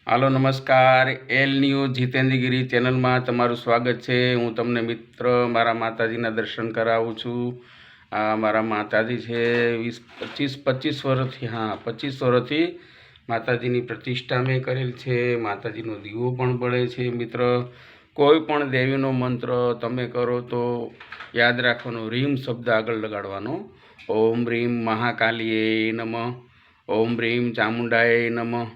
હાલો નમસ્કાર, L news Jitendragiri ચેનલમાં તમારું સ્વાગત છે। હું તમને મિત્ર મારા માતાજીના દર્શન કરાવું છું। આ મારા માતાજી છે 25 વર્ષથી, 25 વર્ષથી માતાજીની પ્રતિષ્ઠા મેં કરેલ છે। માતાજીનો દીવો પણ બળે છે। મિત્ર, કોઈ પણ દેવીનો મંત્ર તમે કરો તો યાદ રાખવાનો, રીમ શબ્દ આગળ લગાડવાનો। ઓમ રીમ મહાકાલીએ નમઃ, ઓમ રીમ ચામુંડાએ નમઃ,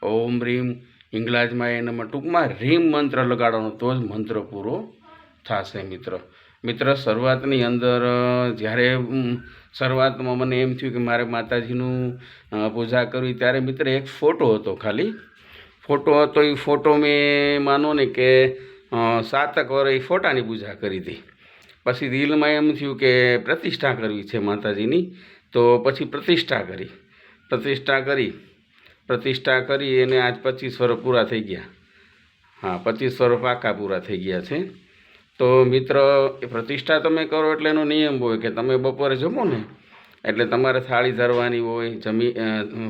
ઓમ રીમ હિંગલાજમાં નમઃ। ટૂંકમાં રીમ મંત્ર લગાડવાનો તો જ મંત્ર પૂરો થશે। મિત્ર, શરૂઆતની અંદર જ્યારે શરૂઆતમાં મને એમ થયું કે મારે માતાજીનું પૂજા કરવી, ત્યારે મિત્ર એક ફોટો હતો, ખાલી ફોટો હતો। એ ફોટો મેં માનો ને કે 7 વર્ષ એ ફોટાની પૂજા કરી હતી। પછી દિલમાં એમ થયું કે પ્રતિષ્ઠા કરવી છે માતાજીની, તો પછી પ્રતિષ્ઠા કરી એને આજ 25 વર્ષ પૂરા થઈ ગયા। 25 વર્ષ પાકા પૂરા થઈ ગયા છે। તો મિત્ર, એ પ્રતિષ્ઠા તમે કરો એટલે એનો નિયમ હોય કે તમે બપોરે જમો ને એટલે તમારે થાળી ધરવાની હોય,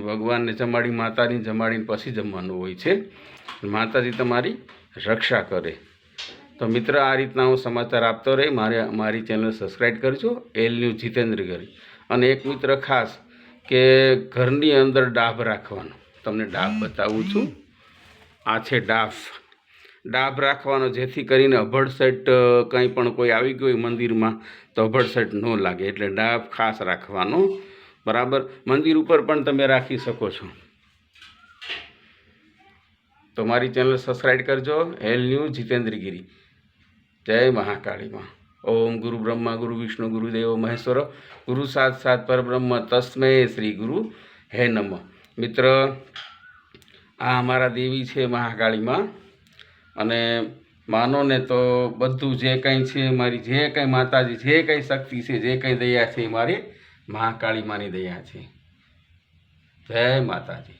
ભગવાનને જમાડી, માતાજીને જમાડીને પછી જમવાનું હોય છે। માતાજી તમારી રક્ષા કરે। તો મિત્ર, આ રીતના હું સમાચાર આપતો રહી। મારી ચેનલ સબસ્ક્રાઈબ કરજો, એલ ન્યૂઝ જીતેન્દ્રગીરી। અને એક મિત્ર ખાસ કે ઘરની અંદર ડાભ રાખવાનો, તમને ડાભ બતાવું છું। આ છે ડાભ રાખવાનો, જેથી કરીને અભડસેટ કંઈ પણ કોઈ આવી ગયું હોય મંદિરમાં તો અભડસેટ ન લાગે, એટલે ડાભ ખાસ રાખવાનો, બરાબર। મંદિર ઉપર પણ તમે રાખી શકો છો। તો મારી ચેનલ સબસ્ક્રાઈબ કરજો, એલ ન્યૂઝ જીતેન્દ્રગીરી। જય મહાકાળીમાં। ઓમ ગુરુ બ્રહ્મા ગુરુ વિષ્ણુ ગુરુદેવ મહેશ્વર, ગુરુ સાક્ષાત પરબ્રહ્મ તસ્મૈ શ્રી ગુરુ હે નમઃ। મિત્ર, આ અમારા દેવી છે મહાકાળીમાં, અને માનો ને તો બધું જે કંઈ છે, મારી જે કંઈ માતાજી, જે કંઈ શક્તિ છે, જે કંઈ દયા છે, એ મારી મહાકાળીમાંની દયા છે। જય માતાજી।